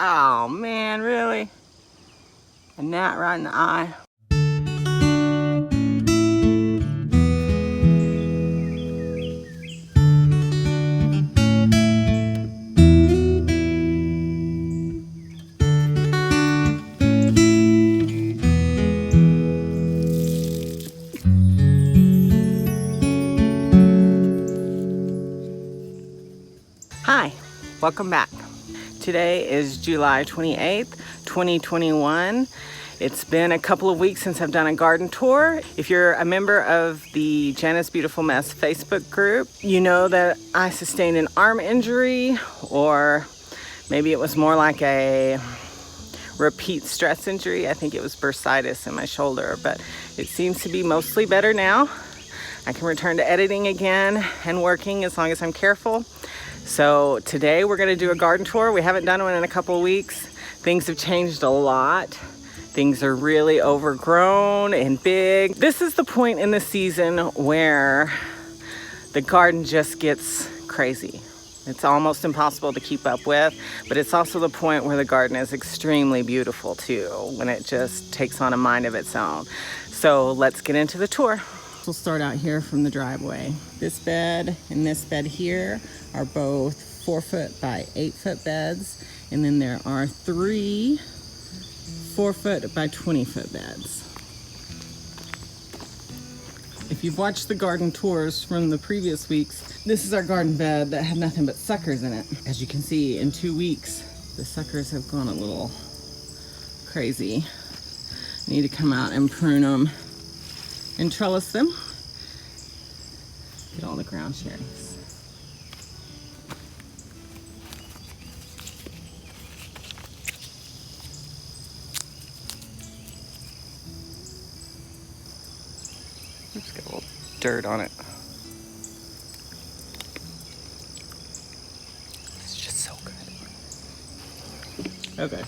Oh man, really? A gnat right in the eye. Hi, welcome back. Today is July 28th, 2021. It's been a couple of weeks since I've done a garden tour. If you're a member of the Jana's Beautiful Mess Facebook group, you know that I sustained an arm injury, or maybe it was more like a repeat stress injury. I think it was bursitis in my shoulder, but it seems to be mostly better now. I can return to editing again and working as long as I'm careful. So today we're gonna do a garden tour. We haven't done one in a couple of weeks. Things have changed a lot. Things are really overgrown and big. This is the point in the season where the garden just gets crazy. It's almost impossible to keep up with, but it's also the point where the garden is extremely beautiful too, when it just takes on a mind of its own. So let's get into the tour. We'll start out here from the driveway. This bed and this bed here are both 4-foot by 8-foot beds. And then there are 3 4-foot by 20-foot beds. If you've watched the garden tours from the previous weeks, this is our garden bed that had nothing but suckers in it. As you can see, in 2 weeks, the suckers have gone a little crazy. I need to come out and prune them and trellis them. Get all the ground cherries. Oops, got a little dirt on it. It's just so good. Okay,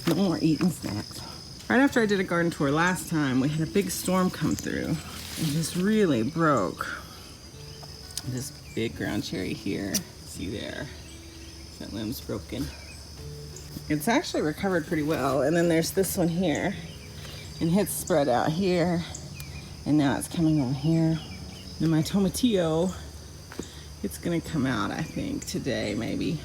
no more eating snacks. Right after I did a garden tour last time, we had a big storm come through and just really broke this big ground cherry here. See there, that limb's broken. It's actually recovered pretty well. And then there's this one here, and it's spread out here, and now it's coming over here. And my tomatillo, it's gonna come out, I think, today maybe.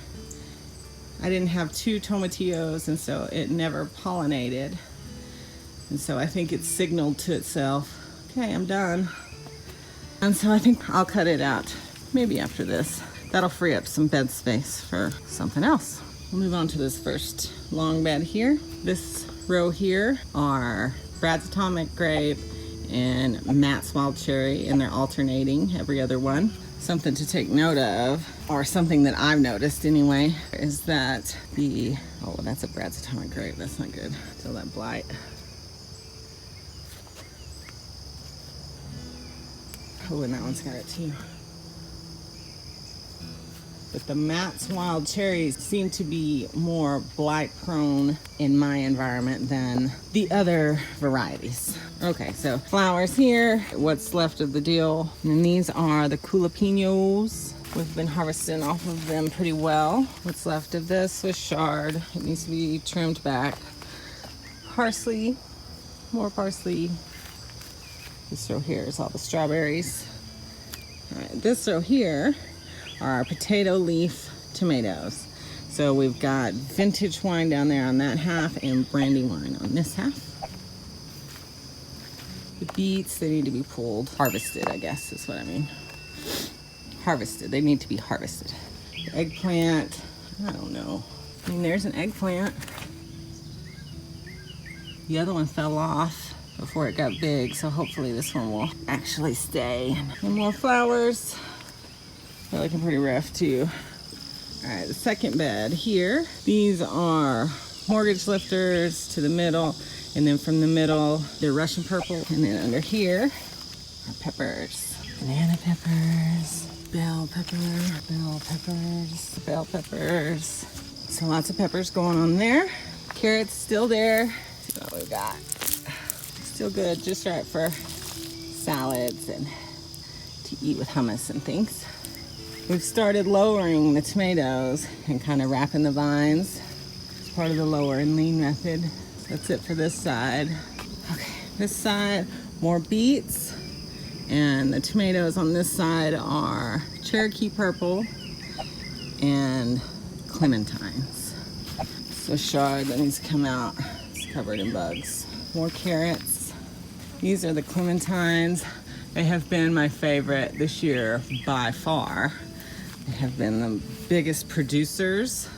I didn't have 2 tomatillos, and so it never pollinated. And so I think it's signaled to itself, okay, I'm done. And so I think I'll cut it out, maybe after this. That'll free up some bed space for something else. We'll move on to this first long bed here. This row here are Brad's Atomic Grape and Matt's Wild Cherry, and they're alternating every other one. Something to take note of, or something that I've noticed anyway, is that oh, that's a Brad's Atomic Grape, that's not good. Till that Blight. Oh, and that one's got it too. But the Matt's Wild Cherries seem to be more blight prone in my environment than the other varieties. Okay, so flowers here, what's left of the deal. And these are the jalapenos. We've been harvesting off of them pretty well. What's left of this was chard. It needs to be trimmed back. Parsley, more parsley. This row here is all the strawberries. All right, this row here are our potato leaf tomatoes. So we've got vintage wine down there on that half and brandy wine on this half. The beets, they need to be pulled. Harvested, I guess is what I mean. Harvested, they need to be harvested. The eggplant, I don't know. I mean, there's an eggplant. The other one fell off before it got big, so hopefully this one will actually stay. And more flowers. They're looking pretty rough too. All right, the second bed here. These are mortgage lifters to the middle, and then from the middle, they're Russian purple. And then under here are peppers. Banana peppers, bell pepper, bell peppers, bell peppers. So lots of peppers going on there. Carrots still there. See what we've got. Still good, just right for salads and to eat with hummus and things. We've started lowering the tomatoes and kind of wrapping the vines. part of the lower and lean method. That's it for this side. Okay, this side, more beets. And the tomatoes on this side are Cherokee purple and clementines. So chard that needs to come out. It's covered in bugs. More carrots. These are the clementines. They have been my favorite this year by far. They have been the biggest producers.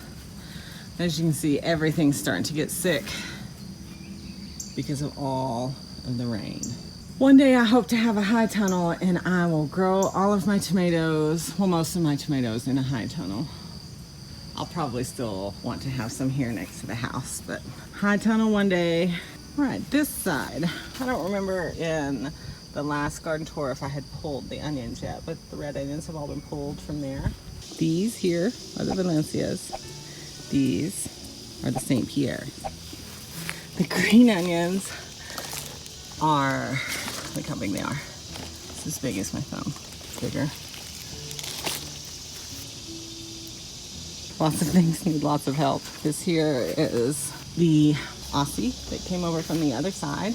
As you can see, everything's starting to get sick because of all of the rain. One day I hope to have a high tunnel and I will grow all of my tomatoes, well, most of my tomatoes in a high tunnel. I'll probably still want to have some here next to the house, but high tunnel one day. All right, this side. I don't remember in the last garden tour if I had pulled the onions yet, but the red onions have all been pulled from there. These here are the Valencias. These are the St. Pierre. The green onions are, look how big they are. It's as big as my thumb, bigger. Lots of things need lots of help. This here is the Aussie that came over from the other side.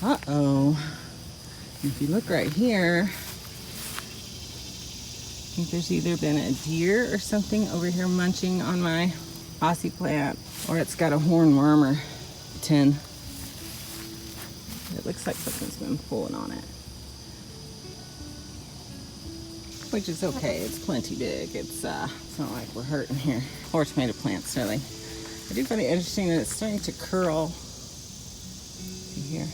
Uh-oh. If you look right here, I think there's either been a deer or something over here munching on my Aussie plant, or it's got a hornworm or 10. It looks like something's been pulling on it. Which is okay, it's plenty big. It's not like we're hurting here. Or tomato plants, really. I do find it interesting that it's starting to curl. See here.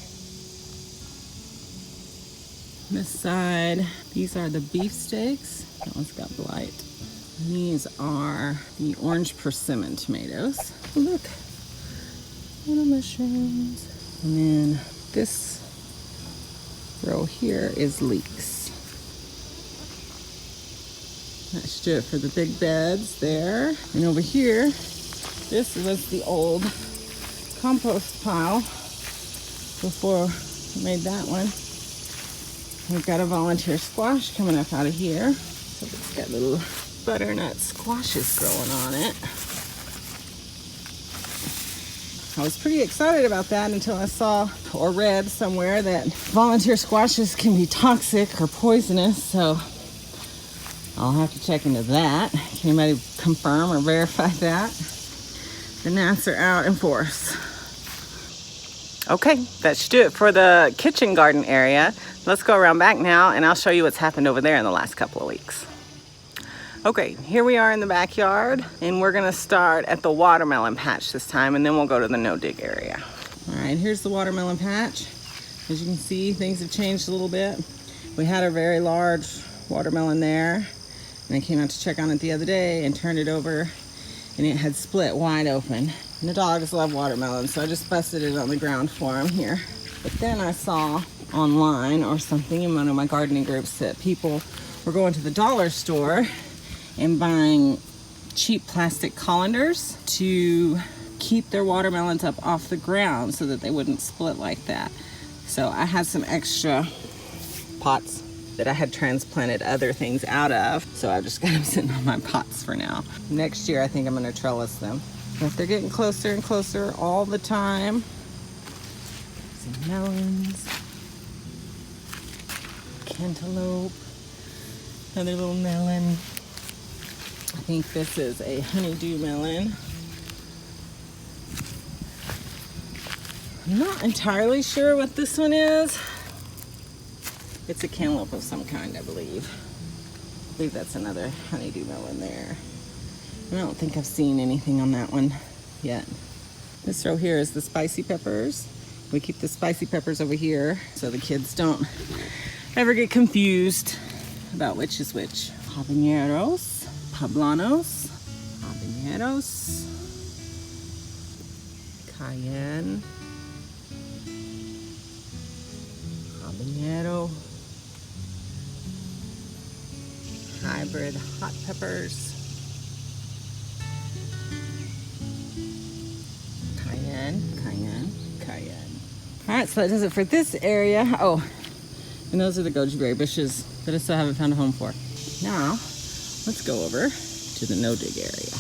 This side, these are the beefsteaks. That one's got blight. And these are the orange persimmon tomatoes. Oh, look, little mushrooms. And then this row here is leeks. That should do it for the big beds there. And over here, this was the old compost pile before we made that one. We've got a volunteer squash coming up out of here. So it's got little butternut squashes growing on it. I was pretty excited about that until I saw or read somewhere that volunteer squashes can be toxic or poisonous, so I'll have to check into that. Can anybody confirm or verify that? The gnats are out in force. Okay, that should do it for the kitchen garden area. Let's go around back now and I'll show you what's happened over there in the last couple of weeks. Okay, here we are in the backyard and we're gonna start at the watermelon patch this time and then we'll go to the no-dig area. All right, here's the watermelon patch. As you can see, things have changed a little bit. We had a very large watermelon there and I came out to check on it the other day and turned it over and it had split wide open. And the dogs love watermelon, so I just busted it on the ground for them here. But then I saw online or something in one of my gardening groups that people were going to the dollar store and buying cheap plastic colanders to keep their watermelons up off the ground so that they wouldn't split like that. So I had some extra pots that I had transplanted other things out of, so I've just got them sitting on my pots for now. Next year I think I'm gonna trellis them. But they're getting closer and closer all the time. Some melons, cantaloupe, another little melon. I think this is a honeydew melon. I'm not entirely sure what this one is. It's a cantaloupe of some kind, I believe. I believe that's another honeydew melon there. I don't think I've seen anything on that one yet. This row here is the spicy peppers. We keep the spicy peppers over here so the kids don't ever get confused about which is which. Habaneros, poblanos, habaneros, cayenne, habanero, hybrid hot peppers, cayenne. All right, so that does it for this area. Oh, and those are the goji berry bushes that I still haven't found a home for. Now, let's go over to the no-dig area.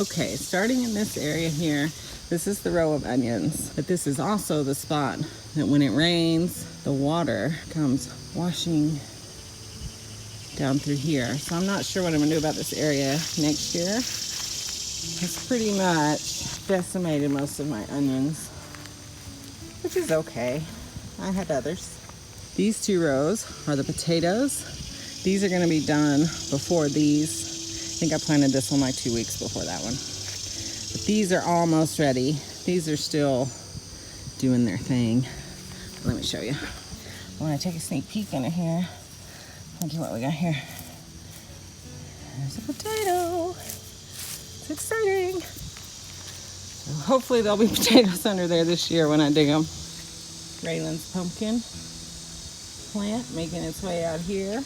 Okay, starting in this area here, this is the row of onions, but this is also the spot that when it rains, the water comes washing down through here. So I'm not sure what I'm gonna do about this area next year. It's pretty much decimated most of my onions, which is okay. I had others. These two rows are the potatoes. These are gonna be done before these. I think I planted this one like 2 weeks before that one. But these are almost ready. These are still doing their thing. Let me show you. I wanna take a sneak peek into here. Look at what we got here. There's a potato. It's exciting. So hopefully there'll be potatoes under there this year when I dig them. Raylan's pumpkin plant making its way out here.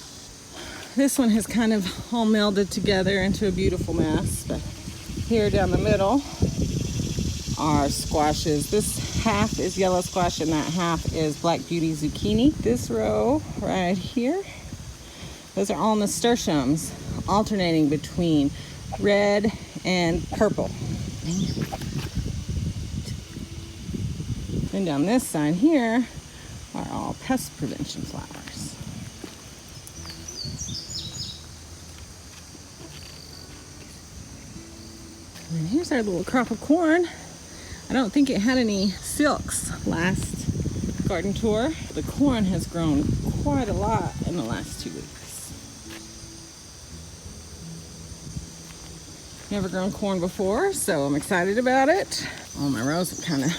This one has kind of all melded together into a beautiful mess. But here down the middle are squashes. This half is yellow squash and that half is black beauty zucchini. This row right here, those are all nasturtiums, alternating between red and purple. And down this side here are all pest prevention flowers. And here's our little crop of corn. I don't think it had any silks last garden tour. The corn has grown quite a lot in the last 2 weeks. Never grown corn before, so I'm excited about it. All my rows have kind of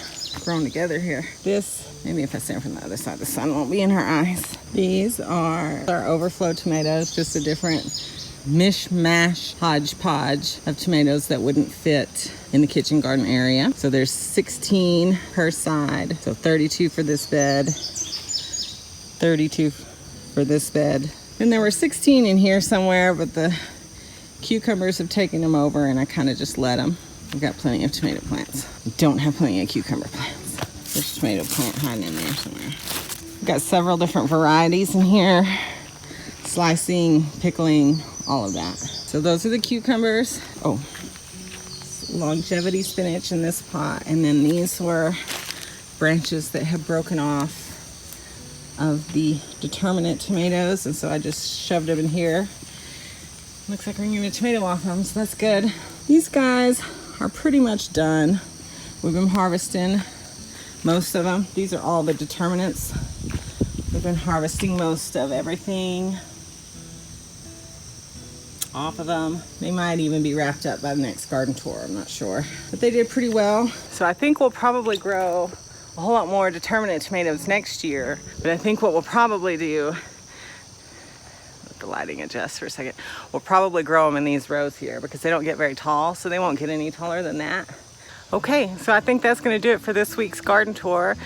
grown together here. This, maybe if I stand from the other side, the sun won't be in her eyes. These are our overflow tomatoes, just a different mishmash hodgepodge of tomatoes that wouldn't fit in the kitchen garden area. So there's 16 per side, so 32 for this bed, 32 for this bed. And there were 16 in here somewhere, but the cucumbers have taken them over and I kind of just let them. We've got plenty of tomato plants. We don't have plenty of cucumber plants. There's a tomato plant hiding in there somewhere. We've got several different varieties in here. Slicing, pickling, all of that. So those are the cucumbers. Oh, longevity spinach in this pot. And then these were branches that have broken off of the determinate tomatoes. And so I just shoved them in here. Looks like we're getting a tomato off them, so that's good. These guys are pretty much done. We've been harvesting most of them. These are all the determinants. We've been harvesting most of everything off of them. They might even be wrapped up by the next garden tour, I'm not sure. But they did pretty well. So I think we'll probably grow a whole lot more determinate tomatoes next year. But I think what we'll probably do, the lighting adjust for a second. We'll probably grow them in these rows here because they don't get very tall, so they won't get any taller than that. Okay, so I think that's gonna do it for this week's garden tour.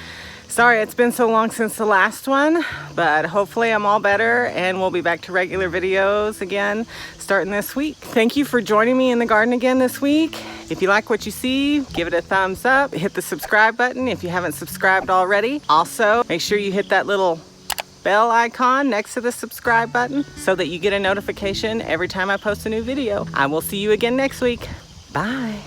Sorry it's been so long since the last one, but hopefully I'm all better and we'll be back to regular videos again starting this week. Thank you for joining me in the garden again this week. If you like what you see, give it a thumbs up. Hit the subscribe button if you haven't subscribed already. Also, make sure you hit that little bell icon next to the subscribe button so that you get a notification every time I post a new video. I will see you again next week. Bye.